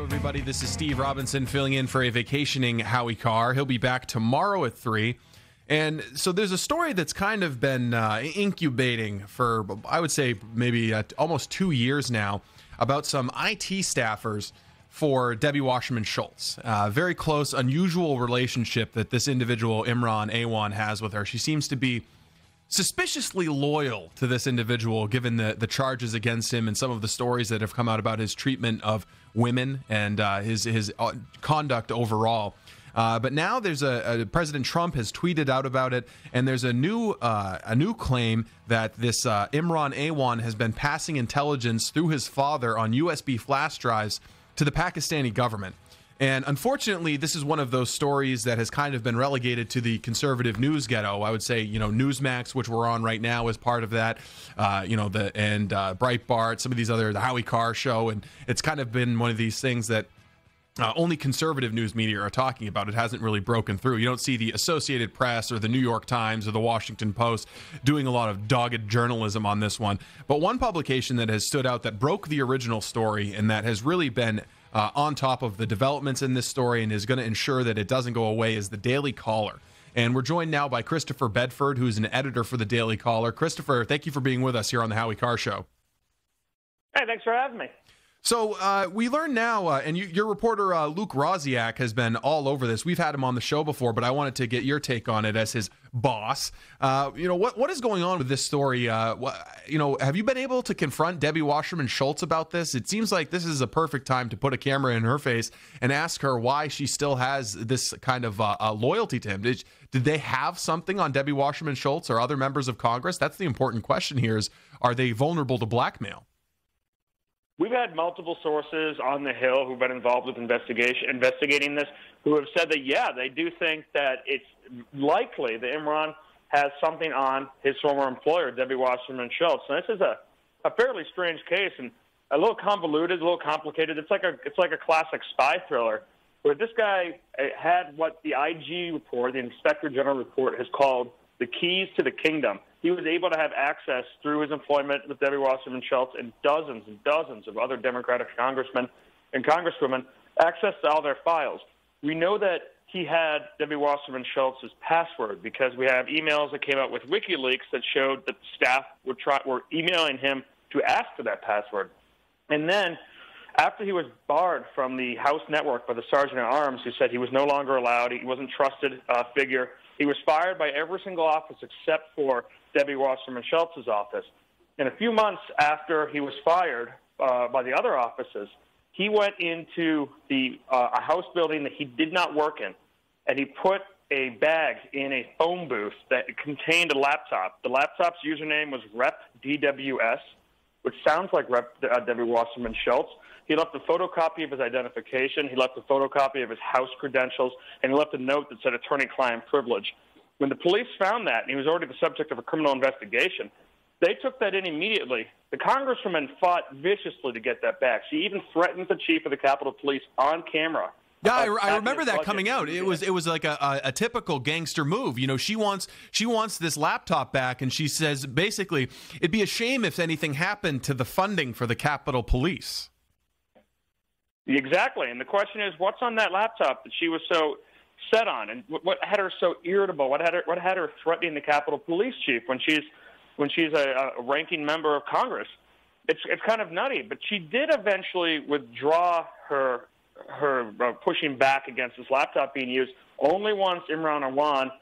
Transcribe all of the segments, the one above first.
Show, everybody. This is Steve Robinson filling in for a vacationing Howie Carr. He'll be back tomorrow at 3. And so there's a story that's kind of been incubating for, I would say, maybe almost 2 years now about some IT staffers for Debbie Wasserman Schultz. Very close, unusual relationship that this individual, Imran Awan, has with her. She seems to be suspiciously loyal to this individual, given the charges against him and some of the stories that have come out about his treatment of women and his conduct overall. But now there's President Trump has tweeted out about it, and there's a new claim that this Imran Awan has been passing intelligence through his father on USB flash drives to the Pakistani government. And unfortunately, this is one of those stories that has kind of been relegated to the conservative news ghetto. I would say, Newsmax, which we're on right now, is part of that. Breitbart, some of these other, the Howie Carr show, and it's kind of been one of these things that only conservative news media are talking about. It hasn't really broken through. You don't see the Associated Press or the New York Times or the Washington Post doing a lot of dogged journalism on this one. But one publication that has stood out, that broke the original story, and that has really been on top of the developments in this story and is going to ensure that it doesn't go away, is the Daily Caller. And we're joined now by Christopher Bedford, who's an editor for the Daily Caller. Christopher, thank you for being with us here on the Howie Carr Show. Hey, thanks for having me. So we learn now, and your reporter Luke Rosiak has been all over this. We've had him on the show before, but I wanted to get your take on it as his boss. What is going on with this story? Have you been able to confront Debbie Wasserman Schultz about this? It seems like this is a perfect time to put a camera in her face and ask her why she still has this kind of loyalty to him. Did they have something on Debbie Wasserman Schultz or other members of Congress? That's the important question here: is are they vulnerable to blackmail? We've had multiple sources on the Hill who've been involved with investigating this, who have said that, yeah, they do think that it's likely that Imran has something on his former employer, Debbie Wasserman Schultz. And this is a fairly strange case and a little convoluted, a little complicated. It's like a classic spy thriller, where this guy had what the IG report, the Inspector General report, has called the keys to the kingdom. He was able to have access through his employment with Debbie Wasserman Schultz and dozens of other Democratic congressmen and congresswomen access to all their files. We know that he had Debbie Wasserman Schultz's password because we have emails that came out with WikiLeaks that showed that the staff were emailing him to ask for that password. And then after he was barred from the House network by the Sergeant at Arms, who said he was no longer allowed, he wasn't a trusted figure, he was fired by every single office except for Debbie Wasserman Schultz's office. And a few months after he was fired by the other offices, he went into a House building that he did not work in, and he put a bag in a phone booth that contained a laptop. The laptop's username was RepDWS, which sounds like Debbie Wasserman Schultz. He left a photocopy of his identification, he left a photocopy of his House credentials, and he left a note that said attorney-client privilege. When the police found that, and he was already the subject of a criminal investigation, they took that in immediately. The congresswoman fought viciously to get that back. She even threatened the chief of the Capitol Police on camera. Yeah, I remember that coming out. It was like a typical gangster move. She wants this laptop back, and she says basically it'd be a shame if anything happened to the funding for the Capitol Police. Exactly, and the question is, what's on that laptop that she was so set on, and what had her so irritable? What had her threatening the Capitol Police chief when she's a ranking member of Congress? It's kind of nutty, but she did eventually withdraw her pushing back against this laptop being used only once Imran Awan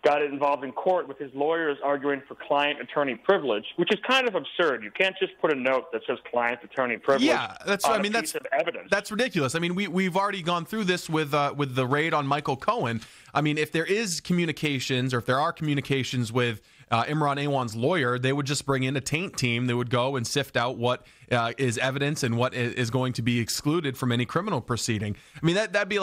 got involved in court with his lawyers arguing for client-attorney privilege, which is kind of absurd. You can't just put a note that says client-attorney privilege on a piece of evidence. That's ridiculous. I mean, we've already gone through this with the raid on Michael Cohen. I mean, if there is communications, or if there are communications with Imran Awan's lawyer, they would just bring in a taint team. They would go and sift out what is evidence and what is going to be excluded from any criminal proceeding. I mean, that'd be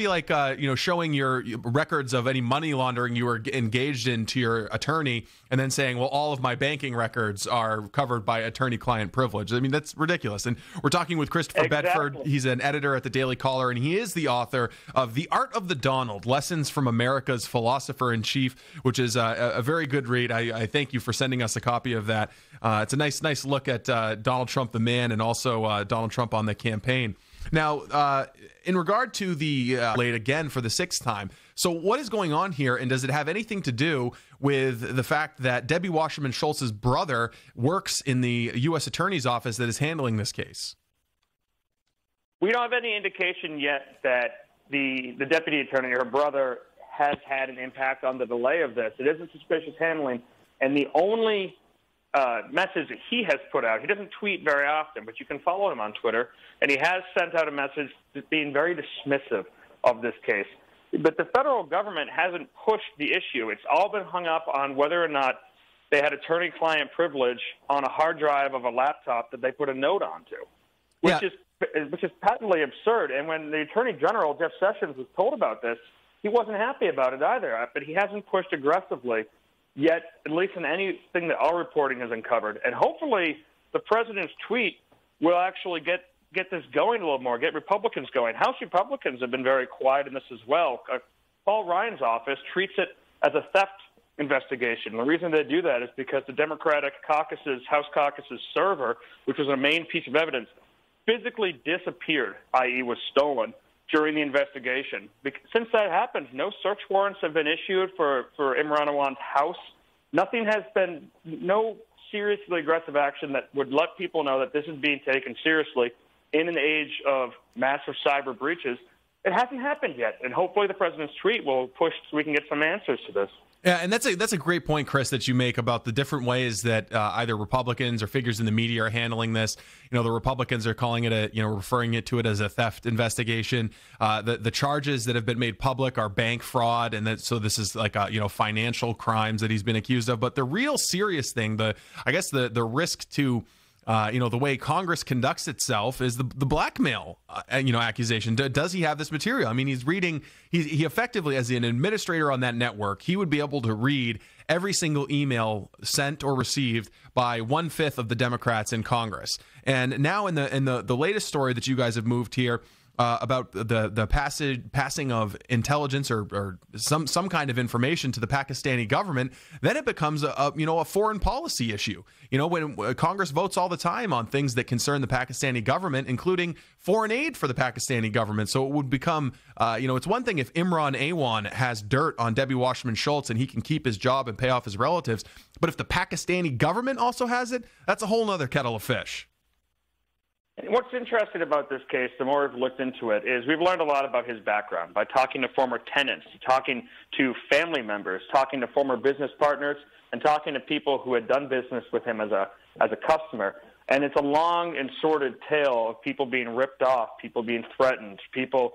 like showing your records of any money laundering you were engaged in to your attorney, and then saying, well, all of my banking records are covered by attorney-client privilege. I mean, that's ridiculous. And we're talking with Christopher Bedford. He's an editor at the Daily Caller, and he is the author of The Art of the Donald: Lessons from America's Philosopher-in-Chief, which is a very good read. I thank you for sending us a copy of that. It's a nice look at Donald Trump the man, and also Donald Trump on the campaign. Now, in regard to the late again for the sixth time, so what is going on here, and does it have anything to do with the fact that Debbie Wasserman Schultz's brother works in the U.S. Attorney's Office that is handling this case? We don't have any indication yet that the deputy attorney, her brother, has had an impact on the delay of this. It is a suspicious handling, and the only message that he has put out, he doesn't tweet very often, but you can follow him on Twitter, and he has sent out a message being very dismissive of this case. But the federal government hasn't pushed the issue. It's all been hung up on whether or not they had attorney-client privilege on a hard drive of a laptop that they put a note onto, which is patently absurd. And when the Attorney General, Jeff Sessions, was told about this, he wasn't happy about it either, but he hasn't pushed aggressively yet, at least in anything that our reporting has uncovered. And hopefully the president's tweet will actually get this going a little more, get Republicans going. House Republicans have been very quiet in this as well. Paul Ryan's office treats it as a theft investigation. The reason they do that is because the Democratic House caucus's server, which was a main piece of evidence, physically disappeared, i.e. was stolen, during the investigation. Since that happened, no search warrants have been issued for Imran Awan's house. No seriously aggressive action that would let people know that this is being taken seriously in an age of massive cyber breaches. It hasn't happened yet, and hopefully the president's tweet will push so we can get some answers to this. Yeah, and that's a great point, Chris, that you make about the different ways that either Republicans or figures in the media are handling this. You know, the Republicans are calling it referring to it as a theft investigation. The charges that have been made public are bank fraud, and so this is like financial crimes that he's been accused of. But the real serious thing, the risk to the way Congress conducts itself is the blackmail, accusation. Does he have this material? I mean, he effectively, as an administrator on that network, he would be able to read every single email sent or received by 1/5 of the Democrats in Congress. And now in the latest story that you guys have moved here, about the passing of intelligence or some kind of information to the Pakistani government, then it becomes a foreign policy issue. When Congress votes all the time on things that concern the Pakistani government, including foreign aid for the Pakistani government. So it would become, it's one thing if Imran Awan has dirt on Debbie Wasserman Schultz and he can keep his job and pay off his relatives, but if the Pakistani government also has it, that's a whole other kettle of fish. What's interesting about this case, the more we've looked into it, is we've learned a lot about his background by talking to former tenants, talking to family members, talking to former business partners, and talking to people who had done business with him as a customer. And it's a long and sordid tale of people being ripped off, people being threatened, people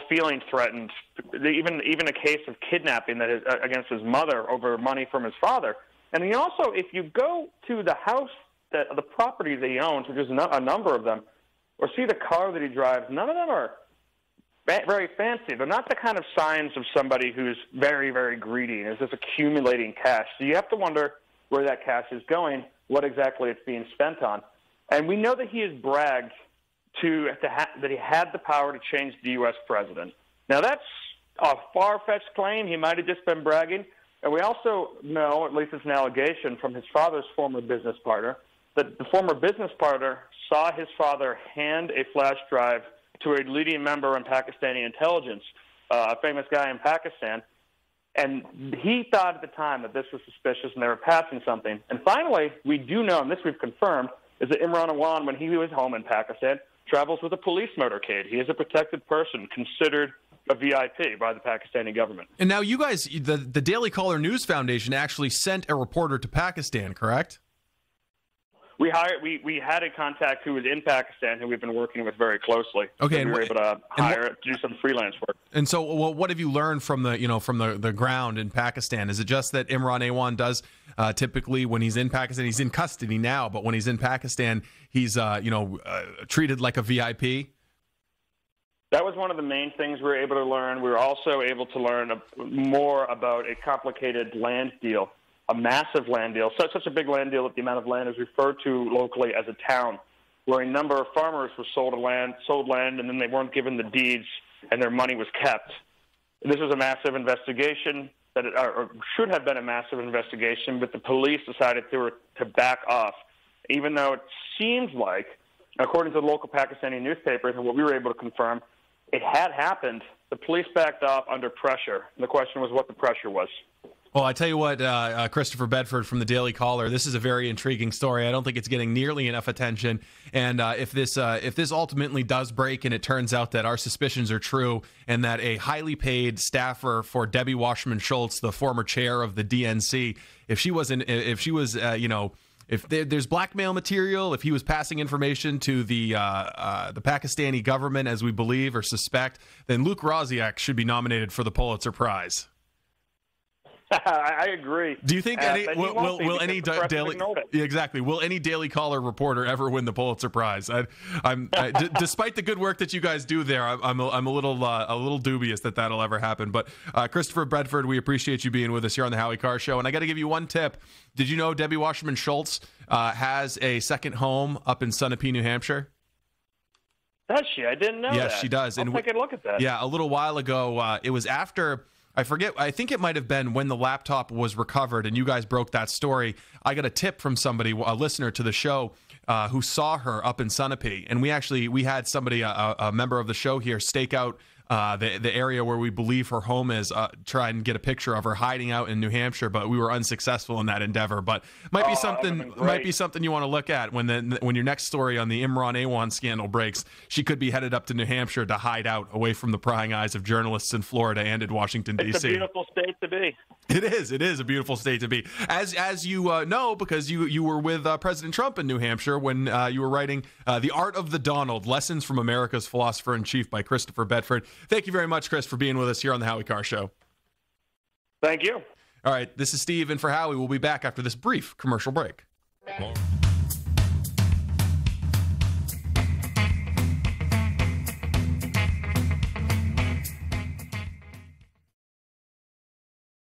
feeling threatened, even a case of kidnapping that is against his mother over money from his father. And he also, if you go to the house, the properties that he owns, which is a number of them, or see the car that he drives, none of them are very fancy. They're not the kind of signs of somebody who's very, very greedy and is just accumulating cash. So you have to wonder where that cash is going, what exactly it's being spent on. And we know that he has bragged that he had the power to change the U.S. president. Now, that's a far-fetched claim. He might have just been bragging. And we also know, at least it's an allegation from his father's former business partner, that the former business partner saw his father hand a flash drive to a leading member in Pakistani intelligence, a famous guy in Pakistan, and he thought at the time that this was suspicious and they were passing something. And finally, we do know, and this we've confirmed, is that Imran Awan, when he was home in Pakistan, travels with a police motorcade. He is a protected person considered a VIP by the Pakistani government. And now you guys, the Daily Caller News Foundation actually sent a reporter to Pakistan, correct? We had a contact who was in Pakistan who we've been working with very closely. Okay, we were able to hire to do some freelance work. And so, what have you learned from the ground in Pakistan? Is it just that Imran Awan does typically when he's in Pakistan, he's in custody now, but when he's in Pakistan, he's treated like a VIP? That was one of the main things we were able to learn. We were also able to learn more about a complicated land deal. A massive land deal, such a big land deal that the amount of land is referred to locally as a town, where a number of farmers were sold land, and then they weren't given the deeds, and their money was kept. This was a massive investigation or should have been a massive investigation, but the police decided to back off, even though it seems like According to the local Pakistani newspapers and what we were able to confirm, it had happened. The police backed off under pressure. And the question was what the pressure was. Well, I tell you what, Christopher Bedford from the Daily Caller, this is a very intriguing story. I don't think it's getting nearly enough attention. And if this ultimately does break and it turns out that our suspicions are true and that a highly paid staffer for Debbie Wasserman Schultz, the former chair of the DNC, if there's blackmail material, if he was passing information to the Pakistani government, as we believe or suspect, then Luke Rosiak should be nominated for the Pulitzer Prize. I agree. Do you think will any Daily Caller reporter ever win the Pulitzer Prize? Despite the good work that you guys do there, I'm a little dubious that that'll ever happen. But Christopher Bedford, we appreciate you being with us here on the Howie Carr Show. And I got to give you one tip. Did you know Debbie Wasserman Schultz has a second home up in Sunapee, New Hampshire? Does she? I didn't know that. Yes, she does. I'll take a look at that. Yeah, a little while ago, it was after. I forget. I think it might have been when the laptop was recovered and you guys broke that story. I got a tip from somebody, a listener to the show, who saw her up in Sunapee. And we had somebody, a member of the show here, stake out the area where we believe her home is, try and get a picture of her hiding out in New Hampshire, but we were unsuccessful in that endeavor. But might be something you want to look at when your next story on the Imran Awan scandal breaks. She could be headed up to New Hampshire to hide out away from the prying eyes of journalists in Florida and in Washington, D.C. It's a beautiful state to be. It is a beautiful state to be, as you know, because you were with President Trump in New Hampshire when you were writing The Art of the Donald, Lessons from America's Philosopher-in-Chief by Christopher Bedford. Thank you very much, Chris, for being with us here on the Howie Carr Show. Thank you. All right, this is Steve in for Howie. We'll be back after this brief commercial break.